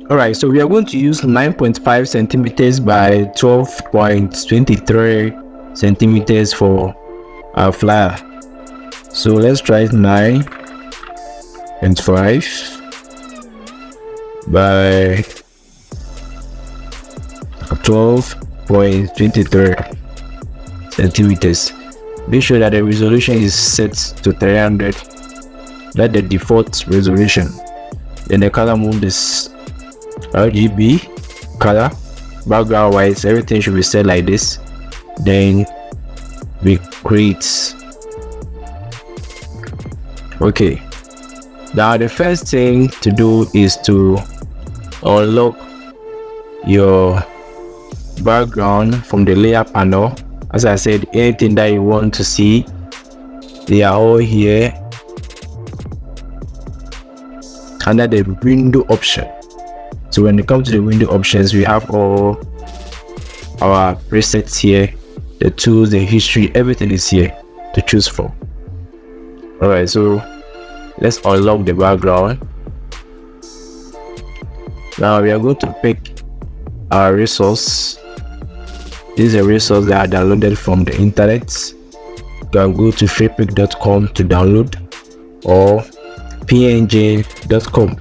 Alright, so we are going to use 9.5 centimeters by 12.23 centimeters for our flower. So let's try 9.5 by 12.23 centimeters. Be sure that the resolution is set to 300. That's the default resolution. Then the color mode is RGB color. Background wise, everything should be set like this. Then we create. Okay, now the first thing to do is to unlock your background from the layer panel. As I said, anything that you want to see, they are all here under the window option. So when it comes to the window options, we have all our presets here, the tools, the history, everything is here to choose from. Alright, so let's unlock the background. Now we are going to pick our resource. This is a resource that I downloaded from the internet. You can go to freepik.com to download, or png.com.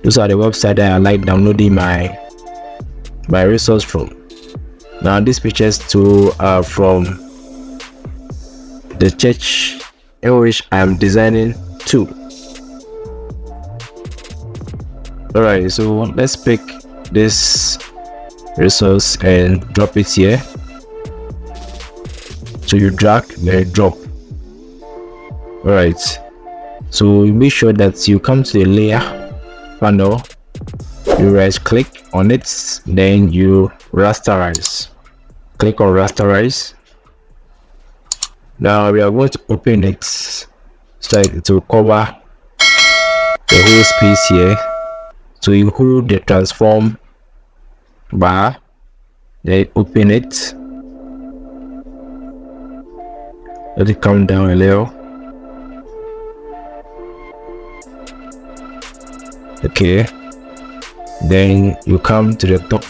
Those are the websites that I like downloading my resource from. Now these pictures too are from the church in which I am designing too. Alright, so let's pick this resource and drop it here. So you drag, then drop. Alright, so make sure that you come to the layer panel, you right click on it, then you rasterize. Click on rasterize. Now we are going to open it so it will cover the whole space here. So you hold the transform bar, then open it, let it come down a little. Okay, then you come to the top,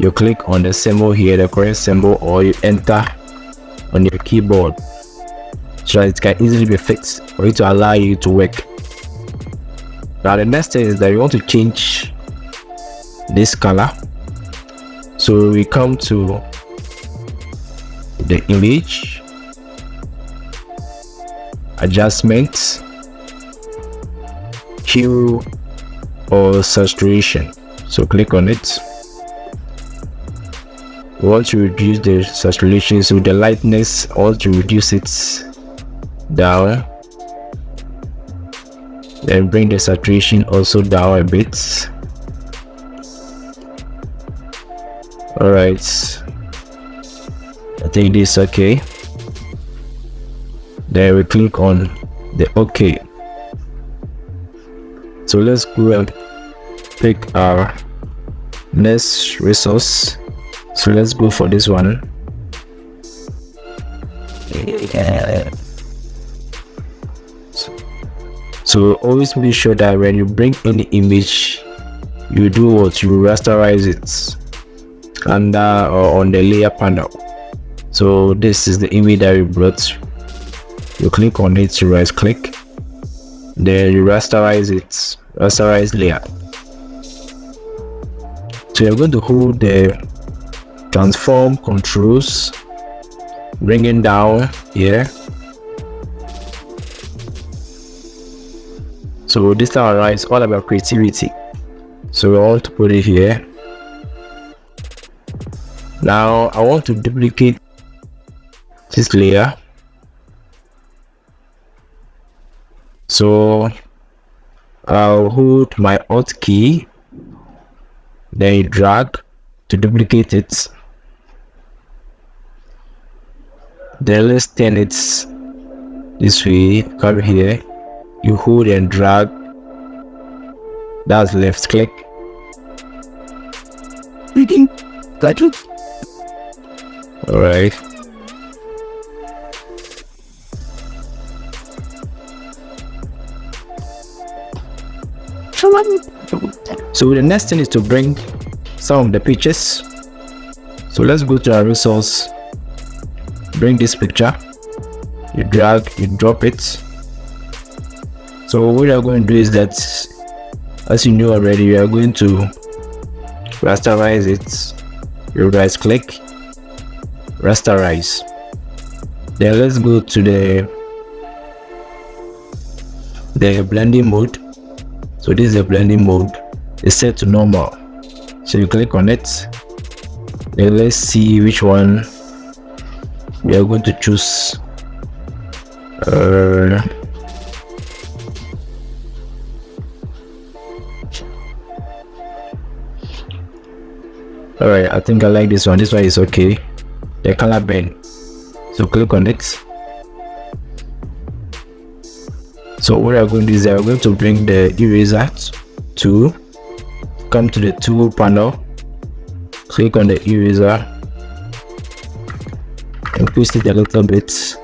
you click on the symbol here, the correct symbol, or you enter on your keyboard so that it can easily be fixed for it to allow you to work. Now the next thing is that you want to change this color. So we come to the image, adjustments, hue or saturation. So click on it. We want to reduce the saturation, so the lightness, I want to reduce it down, then bring the saturation also down a bit. Alright, I think this is okay. Then we click on the OK. So let's go and pick our next resource. So let's go for this one. So always be sure that when you bring any image, you do what? You rasterize it under or on the layer panel. So this is the image that we brought. You click on it to right click, then you rasterize it, rasterize layer. So you're going to hold the transform controls, bringing down here. So this time around is all about creativity, so we want to put it here. Now I want to duplicate this layer, so I'll hold my Alt key, then drag to duplicate it. Then let's turn it this way, come here, you hold and drag, that's left click. Alright, So the next thing is to bring some of the pictures. So let's go to our resource, bring this picture, you drag, you drop it. So what we are going to do is that, as you know already, we are going to rasterize it. You right click, rasterize. Then let's go to the blending mode. So this is the blending mode. It's set to normal. So you click on it. Then let's see which one we are going to choose. Alright, I think I like this one. This one is okay. The color bend. So click on it. So what we are going to do is we are going to bring the eraser tool. Come to the tool panel. Click on the eraser. Increase it a little bit.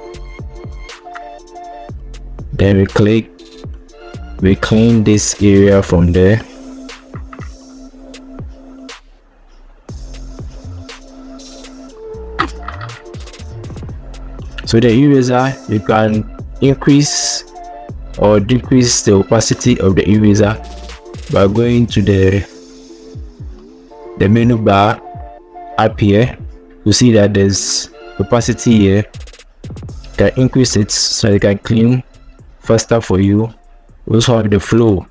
Then we click. We clean this area from there. So the eraser, you can increase or decrease the opacity of the eraser by going to the menu bar up here. You see that there's opacity here. You can increase it so you can clean faster for you. We also have the flow.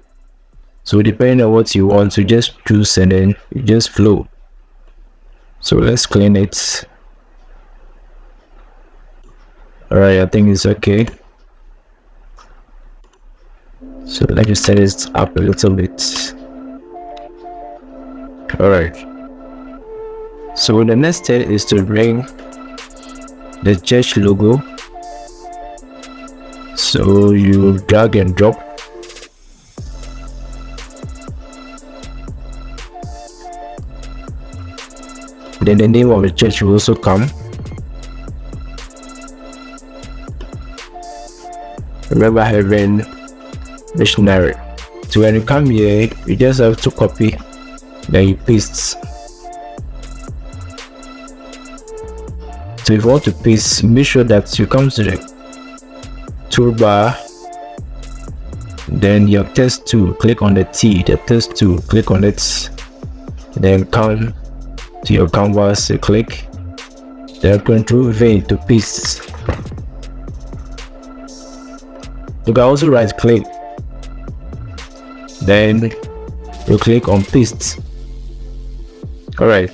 So depending on what you want, you just choose and then you just flow. So let's clean it. Alright, I think it's okay. So let me set it up a little bit. Alright. So the next step is to bring the church logo. So you drag and drop. Then the name of the church will also come. Remember having missionary. So when you come here, you just have to copy, then you paste. So if you want to paste, make sure that you come to the toolbar, then your text tool, click on the T, the text tool, click on it, then come to your canvas, click, then Control V to paste. You can also right click, then you click on paste. Alright,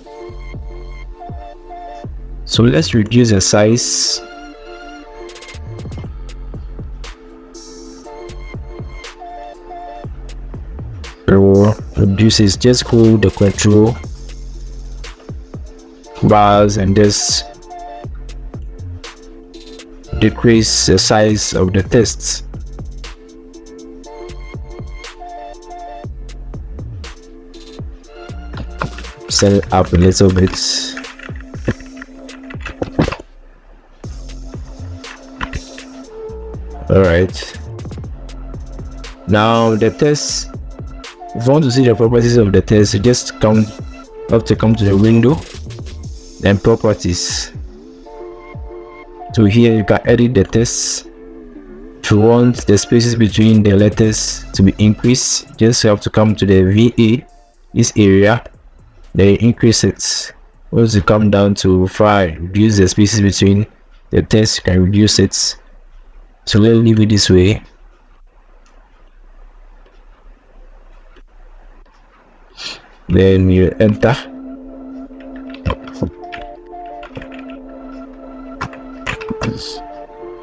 so let's reduce the size. So reduce it, just hold the control bars and just decrease the size of the text. Set it up a little bit. Alright, now the text, if you want to see the properties of the text, you just have to come to the window, then properties. So here you can edit the text. If you want the spaces between the letters to be increased, just have to come to the VA, this area, then increase it. Once you come down to 5, reduce the spaces between the text, you can reduce it. So let's leave it this way. Then you enter.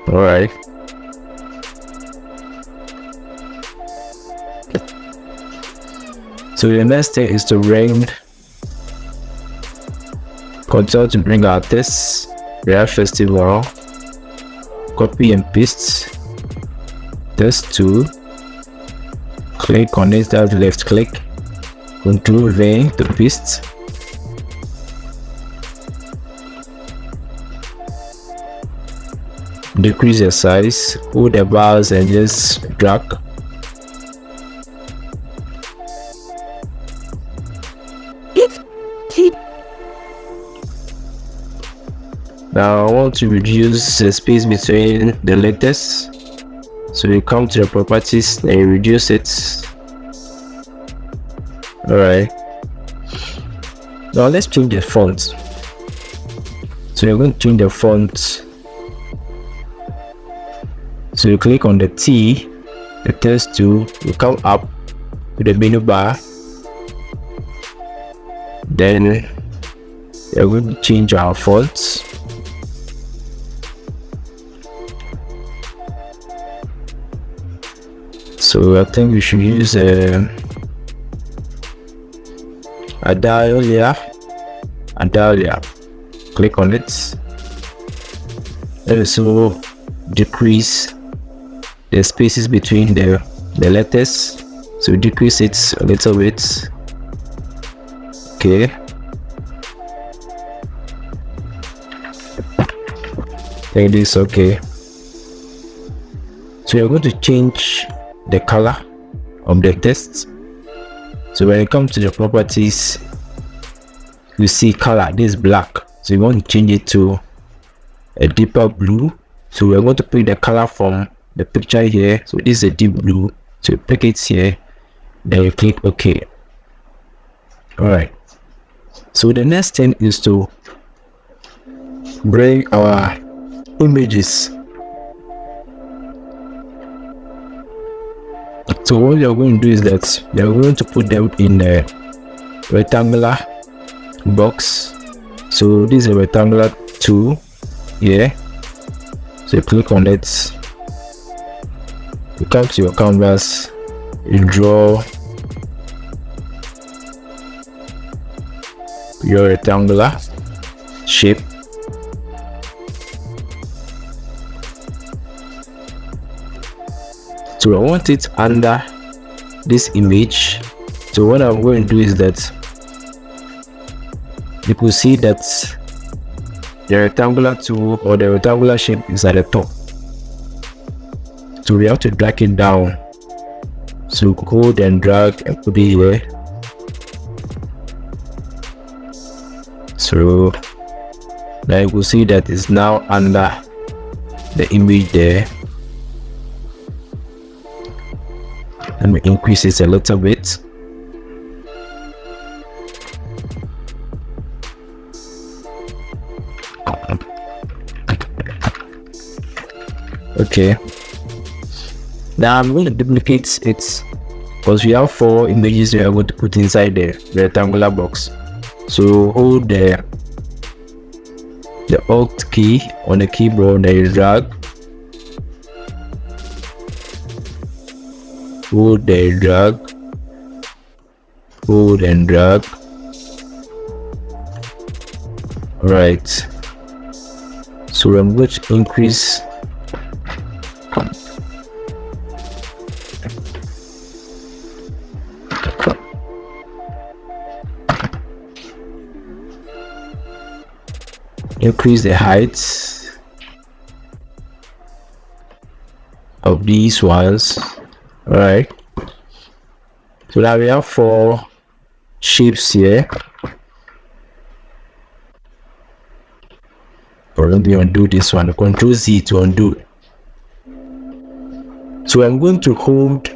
Alright. So the next step is to continue to bring our text, Real Festival, copy and paste, text tool, click on it, that's left click, Control V to paste. Decrease the size, hold the bars and just drag. Now I want to reduce the space between the letters, so you come to the properties and you reduce it. Alright, now let's change the font. So you're going to change the font, so you click on the T, the text tool, you come up to the menu bar, then you're going to change our fonts. So I think we should use Adelia. Click on it. And also decrease the spaces between the letters. So decrease it a little bit. Okay. I think this is okay. So you're going to change the color of the text. So when you come to the properties, you see color, this is black, so you want to change it to a deeper blue. So we're going to pick the color from the picture here. So this is a deep blue, so you pick it here, then you click OK. All right, so the next thing is to bring our images. So what you're going to do is that you're going to put them in a rectangular box. So this is a rectangular tool here. So you click on it, you come to your canvas, you draw your rectangular shape. So I want it under this image. So what I'm going to do is that you can see that the rectangular tool or the rectangular shape is at the top. So we have to drag it down. So hold and drag and put it here. So now you will see that it's now under the image there. Let me increase it a little bit. Okay, now I'm going to duplicate it because we have 4 images we are going to put inside the rectangular box. So hold the Alt key on the keyboard, then you drag, hold and drag, hold and drag. All right, so I'm going to increase the height of these ones. All right, so now we have 4 shapes here. Or let me undo this one. Control Z to undo. So I'm going to hold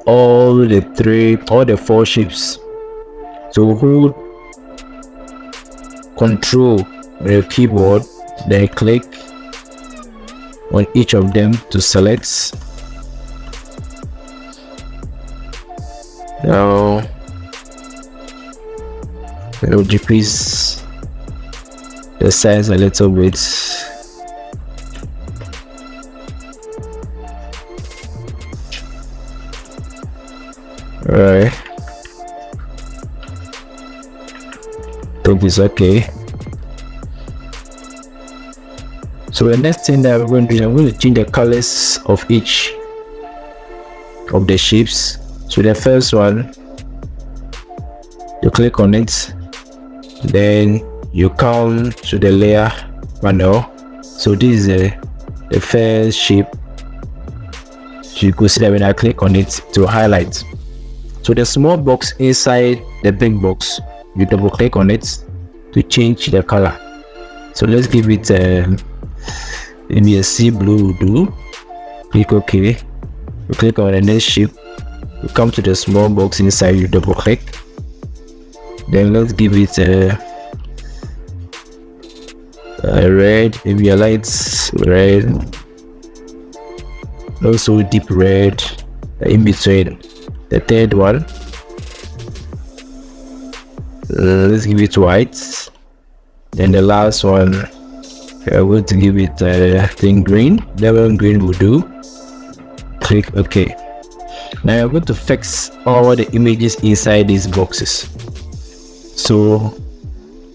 all the 4 shapes. So hold Control on your keyboard, then click on each of them to select. Now it will decrease the size a little bit. Alright, think it's okay. So the next thing that we're going to do, I'm going to change the colors of each of the shapes. So the first one, you click on it, then you come to the layer panel. So this is the first shape. So you can see that when I click on it to highlight. So the small box inside the big box you double click on it to change the color. So let's give it maybe a sea blue will do. Click OK. You click on the next shape. You come to the small box inside, you double click. Then let's give it a red, maybe a light red, also deep red in between. The third one, let's give it white. Then the last one, we're going to give it I think green. Lemon green will do. Click OK. Now I'm going to fix all the images inside these boxes. So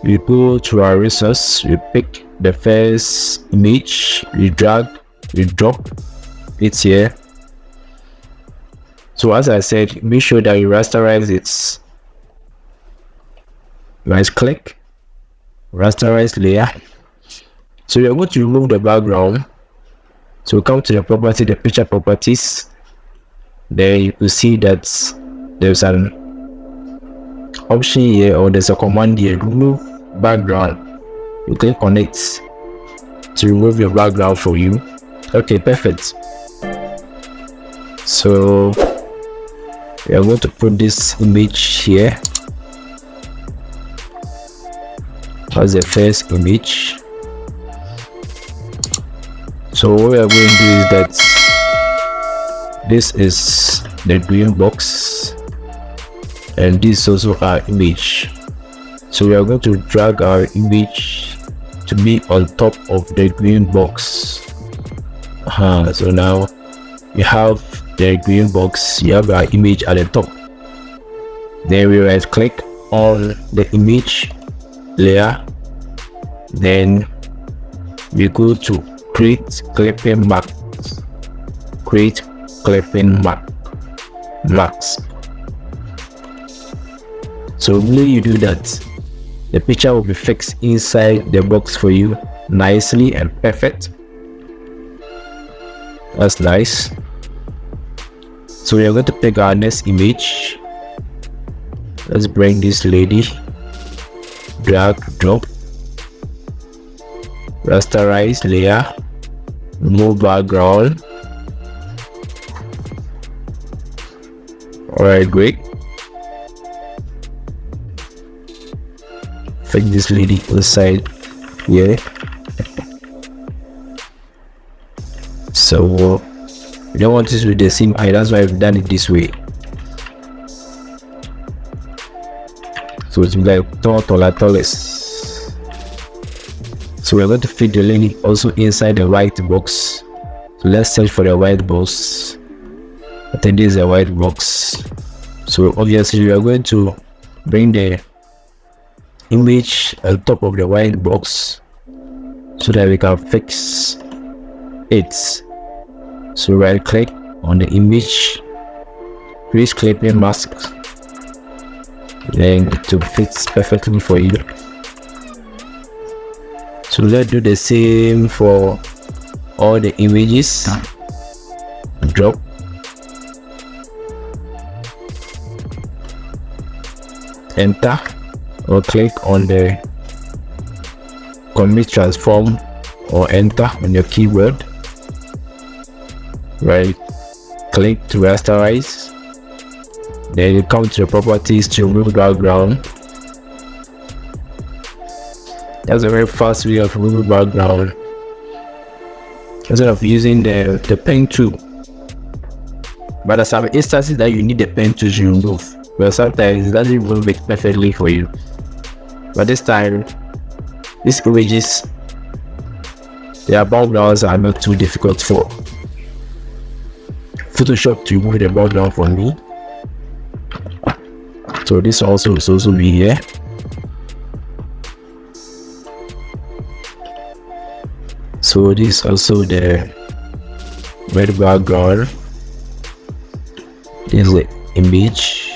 we go to our resource, we pick the first image, we drag, we drop it here. So as I said, make sure that you rasterize it. Right click, rasterize layer. So you're going to remove the background. So come to the property, the picture properties. Then you will see that there's an option here, or there's a command here, remove background. You click on it to remove your background for you. Okay, perfect. So we are going to put this image here as the first image. So what we are going to do is that this is the green box and this is also our image. So we are going to drag our image to be on top of the green box. So now we have the green box, you have our image at the top. Then we right click on the image layer, then we go to create clipping marks, create clipping marks. So when you do that, the picture will be fixed inside the box for you nicely and perfect. That's nice. So we are going to pick our next image. Let's bring this lady, drag, drop, rasterize layer, remove background. Alright, great. Fix this lady inside here. So we don't want this with the same height, that's why I've done it this way. So it's like tallest. So we're going to fit the lady also inside the white box. So let's search for the white box. I think this is a white box. So obviously we are going to bring the image on top of the white box so that we can fix it. So right click on the image, create clipping mask, then to fit perfectly for you. So let's do the same for all the images. Drop, enter, or click on the commit transform or enter on your keyboard. Right click to rasterize, then you come to the properties to remove background. That's a very fast way of removing background instead of using the pen tool. But there's some instances that you need the pen tool to remove, but sometimes it doesn't remove it perfectly for you. But this time, these images, their backgrounds are not too difficult for Photoshop to remove the background for me. So this also is also be here. So this is also the red background. This is the image.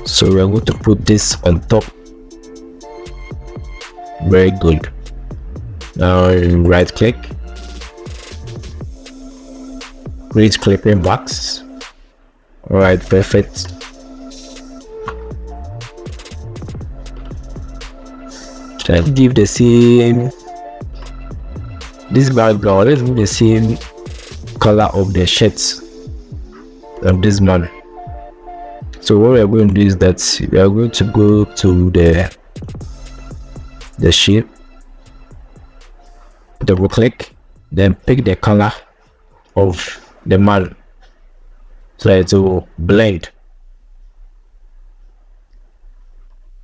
So we're going to put this on top. Very good. Now right click, create clipping box. Alright, perfect. let's give the same this background, let's give the same color of the shirts of this man. So what we're going to do is that we are going to go to the shape, double click, then pick the color of the man so it will blend.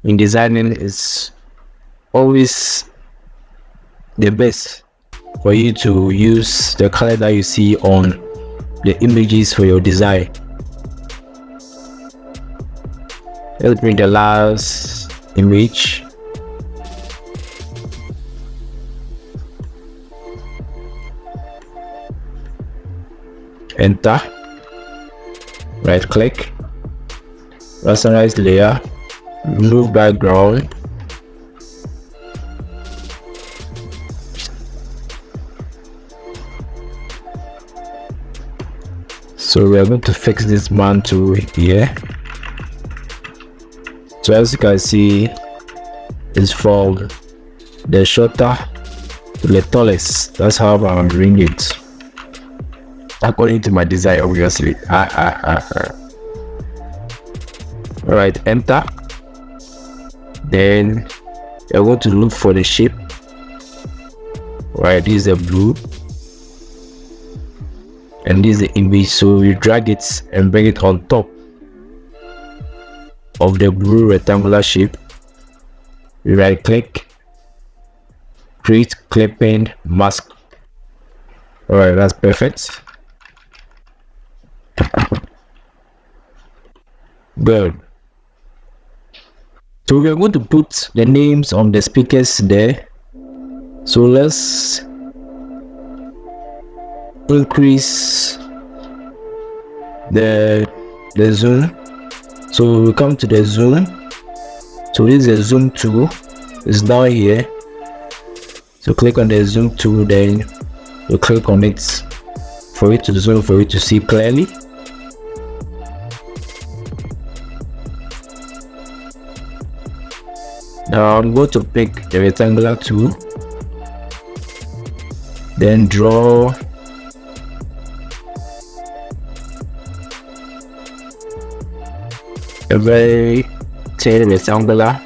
In designing, it's always the best for you to use the color that you see on the images for your design. Let's bring the last image. Enter. Right click. Rasterize layer. Remove background. So we are going to fix this man to here. So as you can see, it's from the shorter to the tallest. That's how I'm doing it, according to my design, obviously. Alright, enter. Then you're going to look for the shape. Right, this is the blue and this is the image, so you drag it and bring it on top of the blue rectangular shape. You right click, create clipping mask. Alright, that's perfect. Good. So we are going to put the names on the speakers there. So let's increase the zoom. So we come to the zoom. So this is the zoom tool. It's down here. So click on the zoom tool, then you click on it for it to zoom, for you to see clearly. Now I'm going to pick the rectangular tool, then draw a very thin rectangular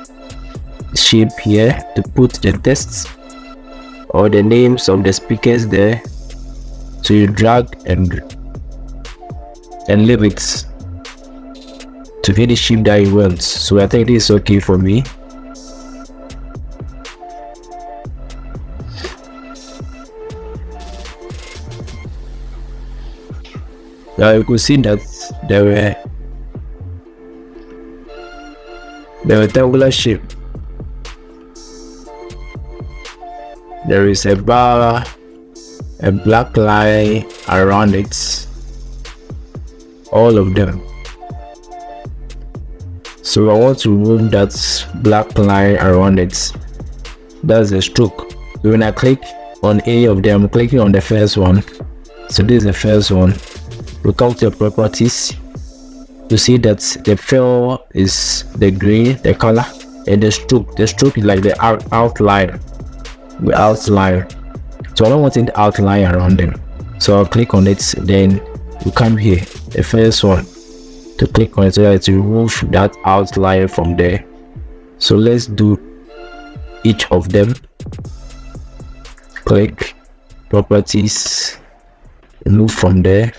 shape here to put the text or the names of the speakers there. So you drag and leave it to get the shape that you want. So I think this is okay for me. Now you could see that the rectangular shape, there is a bar, a black line around it, all of them. So I want to remove that black line around it. That's the stroke. So when I click on any of them, I'm clicking on the first one. So this is the first one. We come to your properties. You see that the fill is the green, the color, and the stroke is like the outline. The outline. So I don't want any outline around them. So I'll click on it. Then you come here, the first one, to click on it so that to remove that outline from there. So let's do each of them. Click properties, remove from there.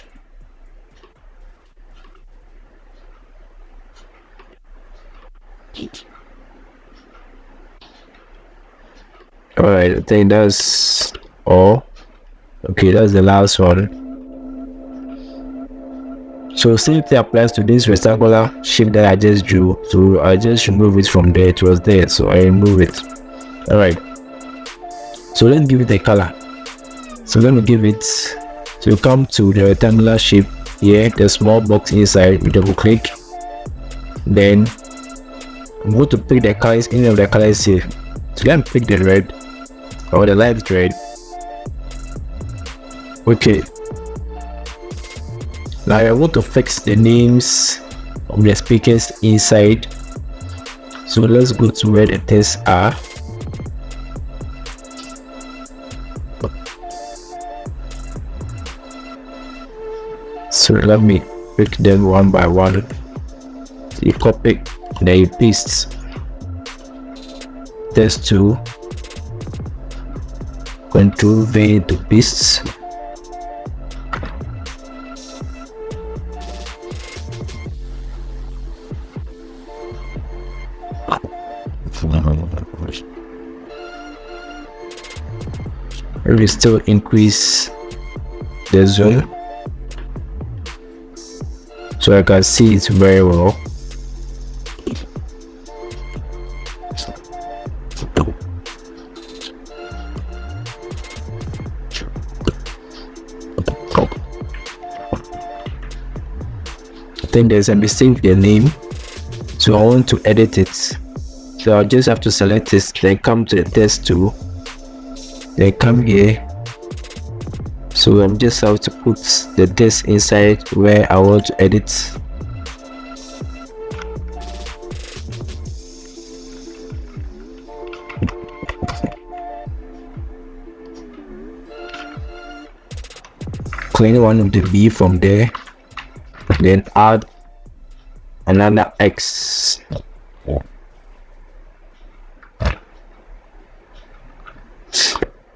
Alright, I think that's all. Okay, that's the last one. So same thing applies to this rectangular shape that I just drew. So I just remove it from there. It was there, so I remove it. Alright, so let's give it a color. So let me give it, so you come to the rectangular shape here, the small box inside, you double click, then I'm going to pick the colors, any of the colors here. So let me pick the red or the light red. Okay, now I want to fix the names of the speakers inside. So let's go to where the tests are. So let me pick them one by one. You copy, then you paste. Test 2. Control V to paste. We still increase the zoom so I can see it very well. I think there's a mistake with the name, so I want to edit it. So I just have to select this, then come to the test tool, then come here. So I'm just have to put the text inside where I want to edit. Clean one of the B from there, then add another X.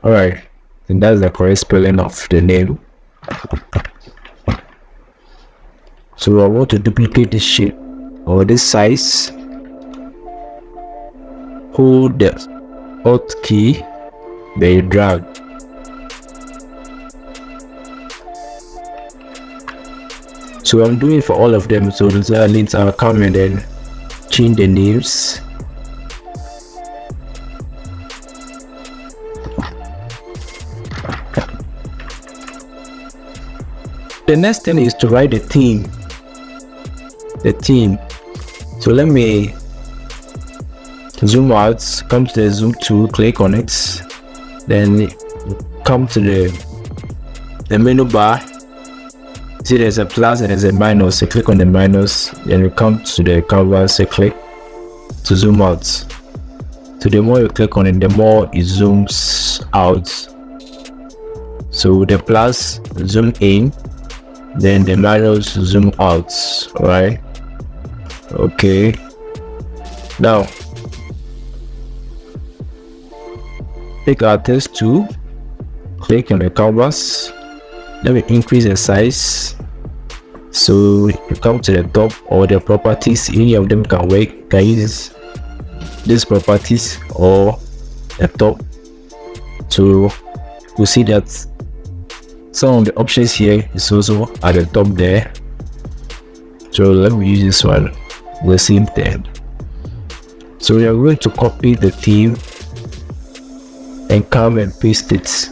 Alright, and that's the correct spelling of the name. So I want to duplicate this shape or this size. Hold the Alt key, then you drag. So I'm doing it for all of them, so the links are coming and then change the names. The next thing is to write the theme. So let me zoom out, come to the zoom tool, click on it, then come to the menu bar. See there's a plus and there's a minus, so click on the minus, then you come to the canvas, so click to zoom out. So the more you click on it, the more it zooms out. So the plus zoom in, then the minus zoom out. Alright, okay, now take our test tool, click on the canvas, let me increase the size. So you come to the top or the properties, any of them can work. You can use these properties or the top to see that some of the options here is also at the top there. So let me use this one, the same thing. So we are going to copy the theme and come and paste it.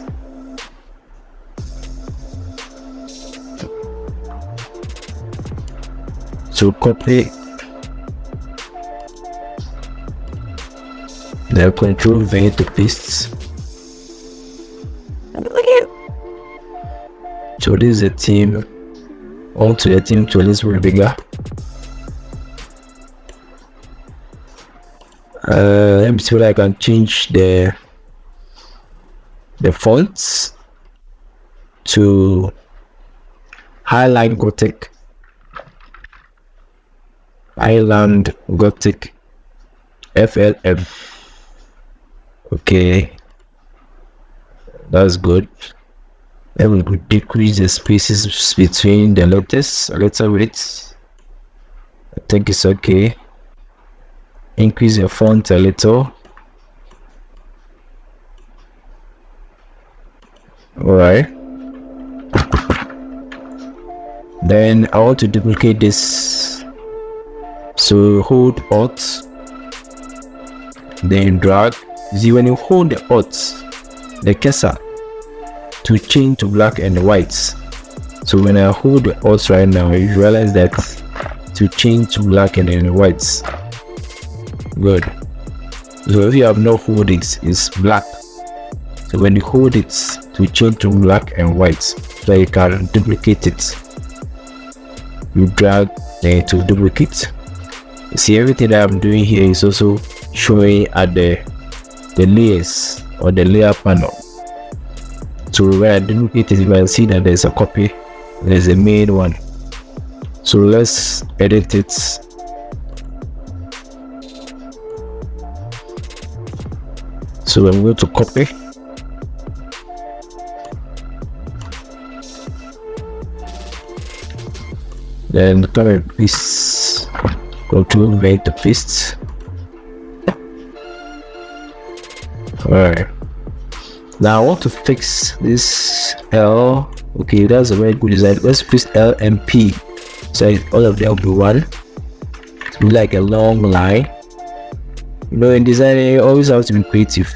So copy, then Control V to paste. So this is the theme. Onto the theme to a little bigger. Let me see what I can change the fonts to Highland Gothic FLF. Okay, that's good. Then we could decrease the spaces between the letters a little bit. I think it's okay. Increase the font a little. Alright. Then I want to duplicate this. So hold Alt, then drag. See, when you hold the Alt, the cursor to change to black and white. So when I hold the Alt right now, you realize that to change to black and then white. Good. So if you have no hold it, it's black. So when you hold it to change to black and white, so you can duplicate it. You drag then to duplicate. You see, everything that I'm doing here is also showing at the layers or the layer panel. So when I duplicate it, you can see that there's a copy, there's a main one. So let's edit it. So I'm going to copy. Then come and paste. Control V to paste. Alright. Now I want to fix this L. Okay, that's a very good design. Let's fix L and P. So all of them will be one. It will be like a long line. You know, in designing you always have to be creative.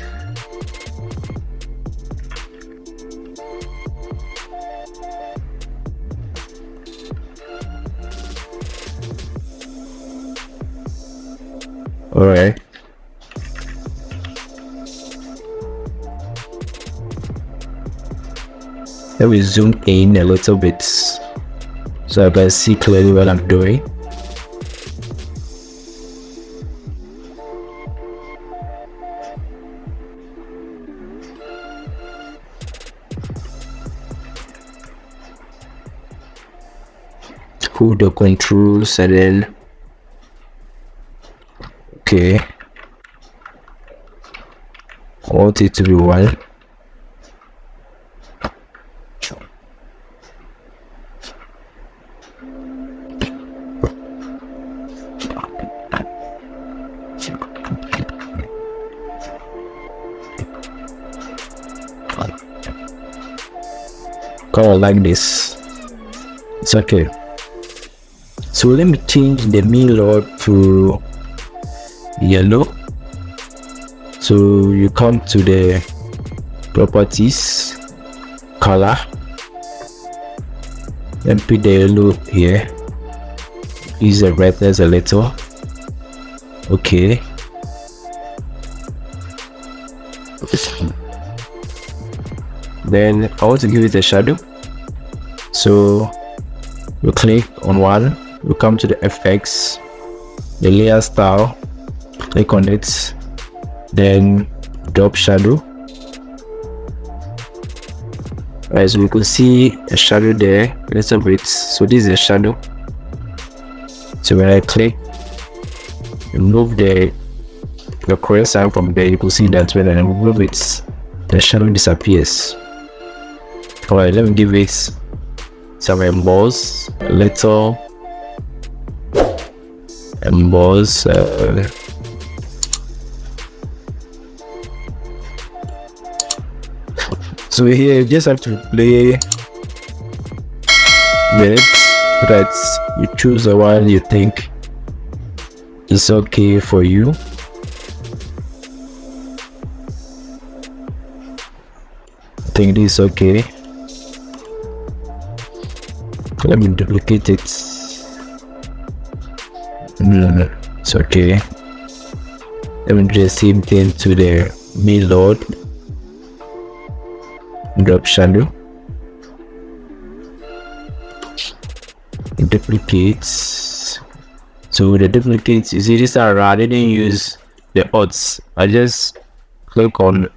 Alright. Let me zoom in a little bit so I can see clearly what I'm doing. Pull the controls and then okay, I want it to be one. Kind of like this. It's okay. So let me change the main load to yellow. So you come to the properties, color, and put the yellow here. Use the brightness a little. Okay. Then I want to give it a shadow. So we click on one. We come to the effects, the layer style, click on it, then drop shadow. As we can see a shadow there a little bit. So this is a shadow. So when I click, remove the correct sign from there, you can see that when I remove it, the shadow disappears. Alright, let me give it some emboss, a little emboss. So here you just have to play with it, so that you choose the one you think is okay for you. I think this is okay. Let me duplicate it. No, it's okay. Let me do the same thing to the main load. Drop shadow. Duplicates. So the duplicates, you see this are I didn't use the odds. I just click on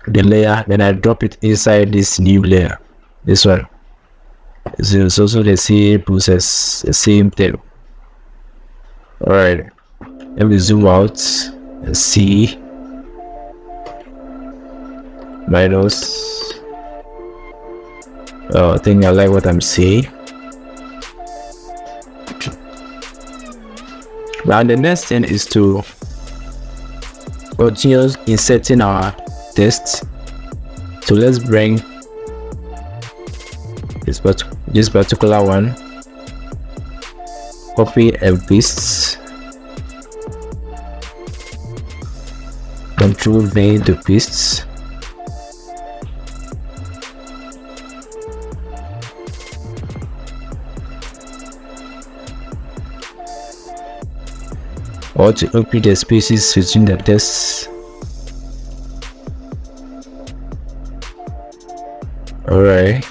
the layer, then I drop it inside this new layer. This one. So it's also the same process, the same thing. Alright, let me zoom out and see. Minus. Oh, I think I like what I'm seeing. Now the next thing is to continue inserting our text. So let's bring this particular one, copy and paste, Control V to paste. Or to open the spaces between the text. Alright.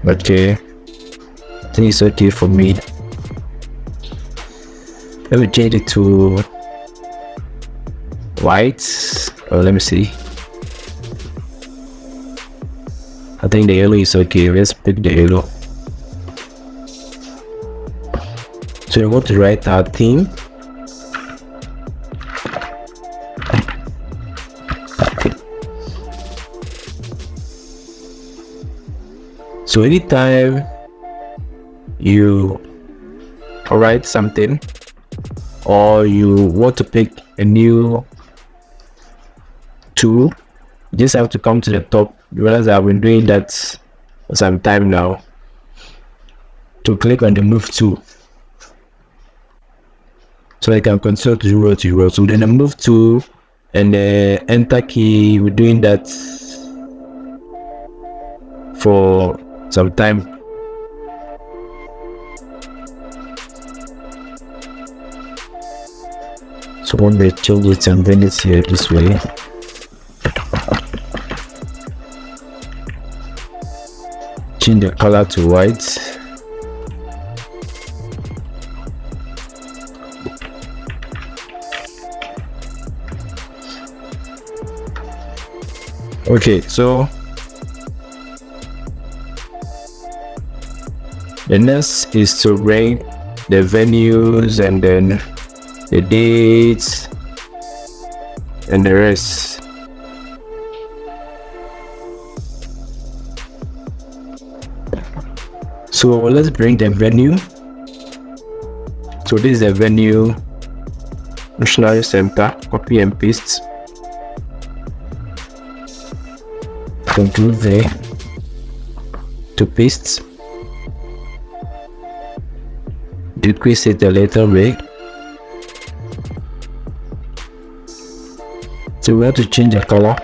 Okay, I think it's okay for me. Let me change it to white. Let me see. I think the yellow is okay. Let's pick the yellow. So we're going to write our theme. So anytime you write something or you want to pick a new tool, you just have to come to the top. You realize I've been doing that for some time now. To click on the move tool, so I can continue to row to row. So then the move tool and the enter key, we're doing that for some time. So when they change it and bring it here this way. Change the color to white. Okay, so the next is to bring the venues and then the dates and the rest. So let's bring the venue. So this is the venue, National Center. Copy and paste. Control V to paste. Decrease it a little bit. So we have to change the color.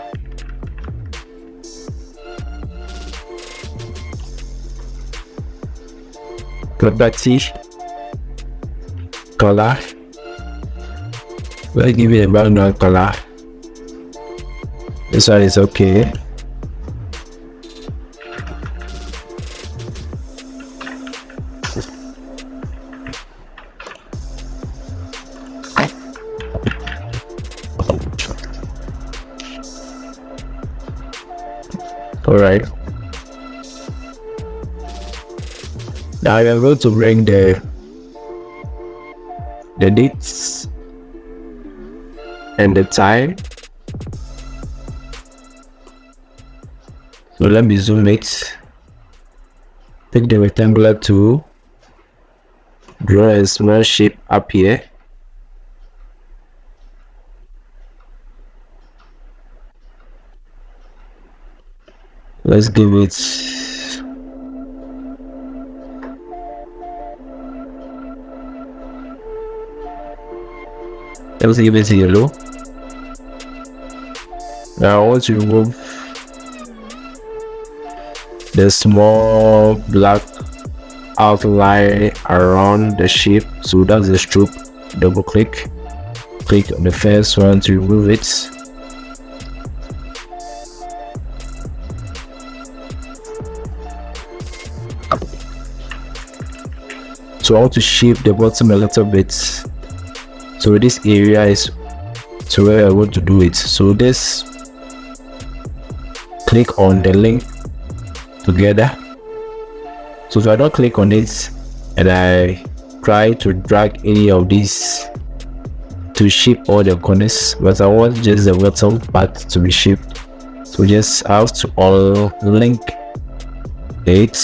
Property, color. We'll give it a background color. This one is okay. Alright. Now I am going to bring the dates and the time. So let me zoom it. Pick the rectangular tool. Draw a small shape up here. Let's give it yellow. Now I want to remove the small black outline around the shape. So that's the stroke. Double click on the first one to remove it. So I want to shape the bottom a little bit. So this area is so where I want to do it. So this, click on the link together. So if I don't click on it and I try to drag any of these to shape all the corners, but I want just the bottom part to be shaped. So just have to unlink it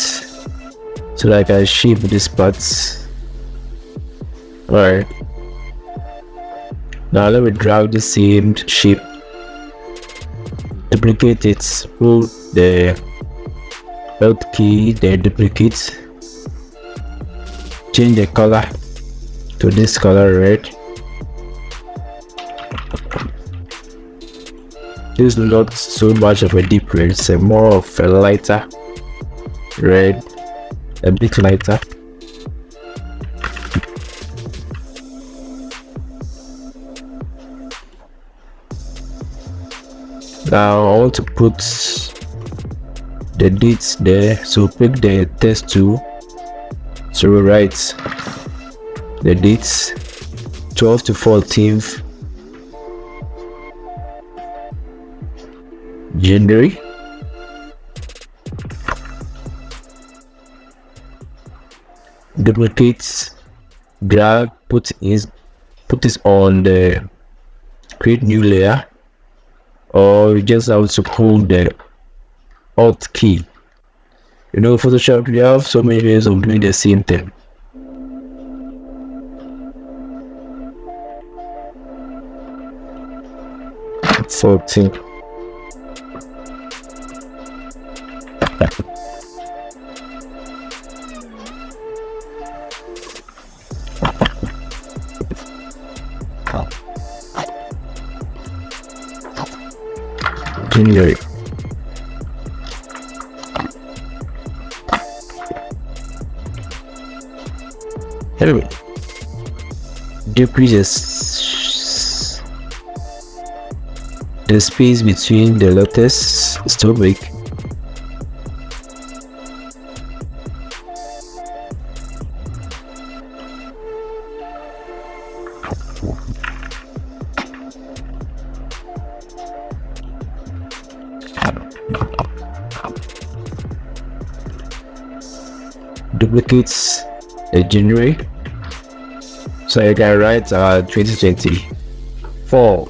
so that I can shape this part. Alright. Now let me drag the same shape, duplicate it, hold the Alt key, then duplicate, change the color to this color red. This is not so much of a deep red, it's a more of a lighter red, a bit lighter. Now I want to put the dates there, so pick the text tool. So we write the dates 12th to 14th January. Duplicate, drag, put this on the create new layer, or you just have to hold the Alt key. You know, Photoshop, you have so many ways of doing the same thing. Sorting. January. Anyway, decreases the space between the letters is too big. Duplicates a January, so you can write 2024,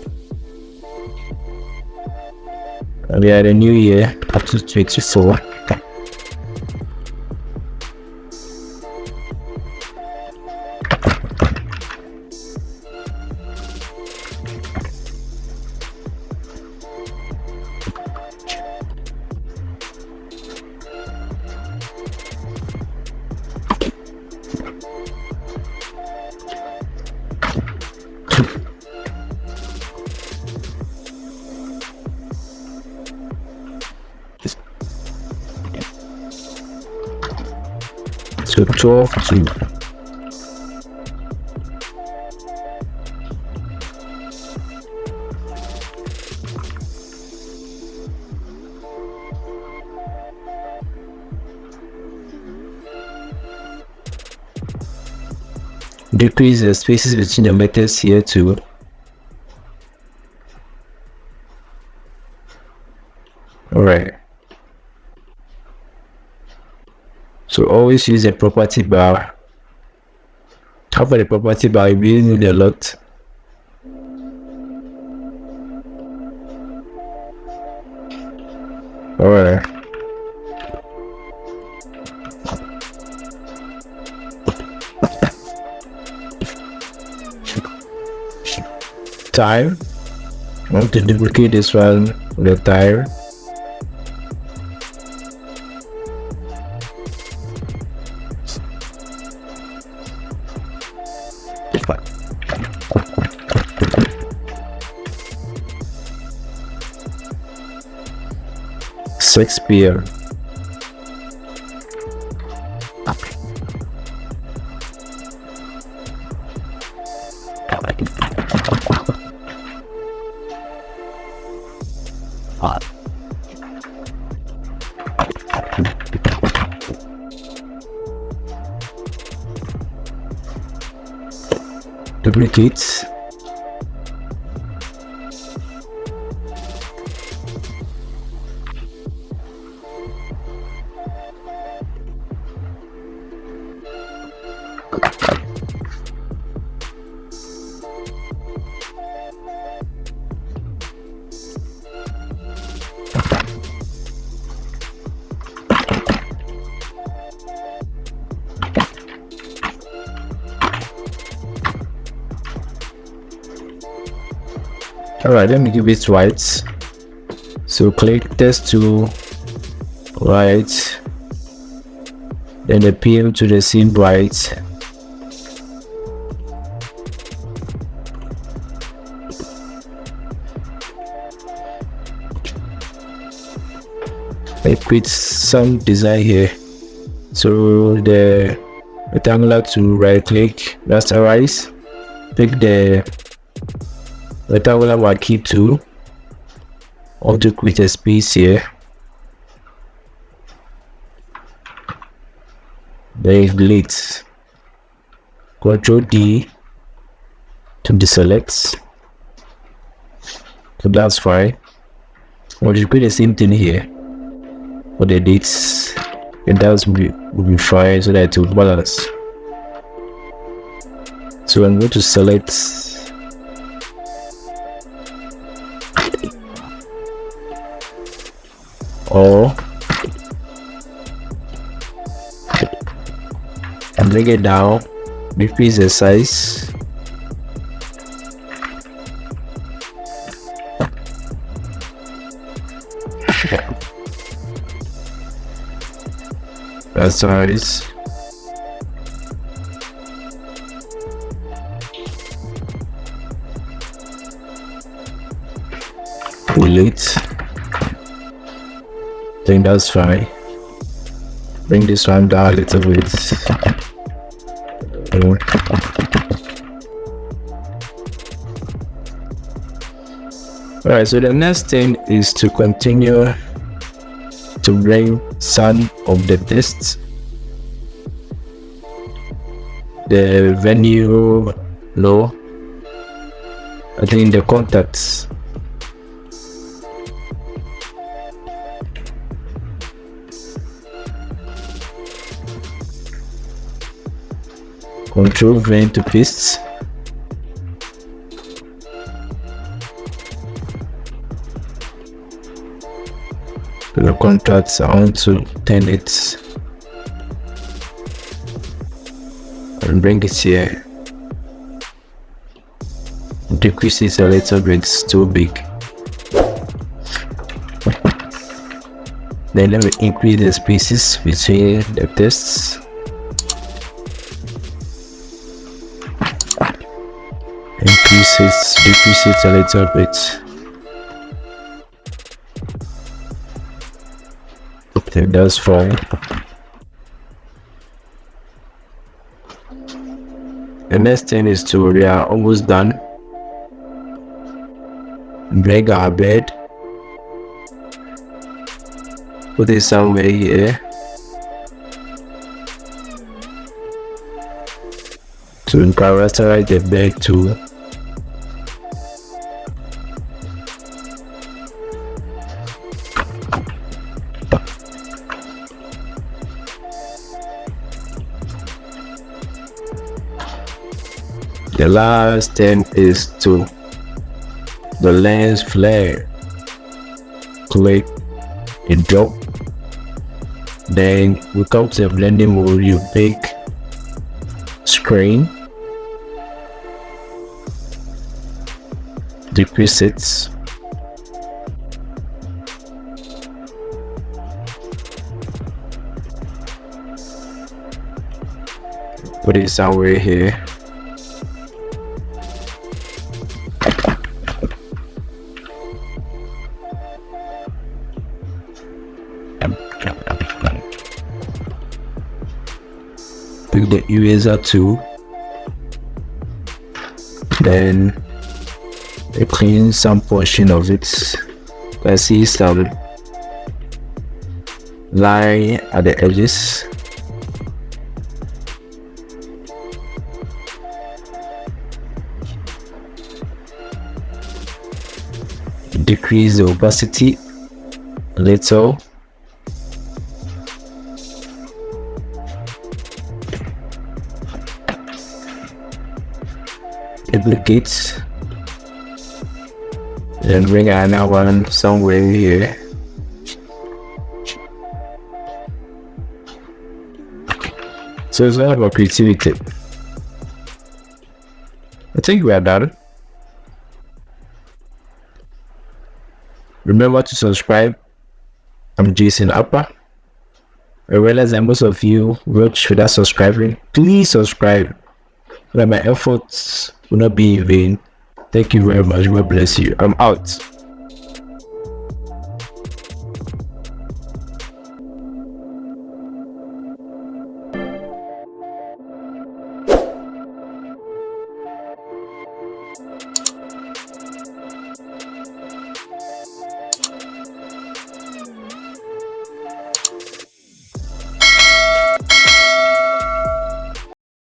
and we are the new year up to 24. So 12 to decrease the spaces between the letters here too. Alright. So always use a property bar. Cover the property bar, you really need a lot. Alright. Tire. I want to duplicate this one with the tire. Shakespeare. Duplicate. Alright, let me give it white. So click text to white, then the PM to the same white. I put some design here. So the rectangular to right click, rasterize, pick the rectangular marquee tool, or to create a space here. then delete. Control D to deselect. So that's fine. We'll repeat the same thing here for the dates, and that will be fine, so that it will balance. So I'm going to select all and bring it down, decrease the size. That's size. Delete. I think that's fine. Bring this one down a little bit. Alright, so the next thing is to continue to bring some of the text, the venue low, I think the contacts. Control V to paste. The contracts, I want to turn it and bring it here. Decrease it a little bit, it's too big. Then let me increase the spaces between the tests. Increase it, decrease it a little bit. Okay, that's fine. The next thing is we are almost done. Bring our bed. Put it somewhere here. To characterize the bed too. The last thing is to the lens flare. Click and drop. Then we come to the blending mode. You pick screen, decrease it, put it somewhere here. Pick the eraser tool, then clean some portion of it. I see some line at the edges. Decrease the opacity a little. Duplicate, then bring another one somewhere here. So it's all about creativity. I think we are done. Remember to subscribe. I'm Jason Appah. I realize that most of you watch without subscribing. Please subscribe, so that my efforts will not be in vain. Thank you very much. God bless you. I'm out.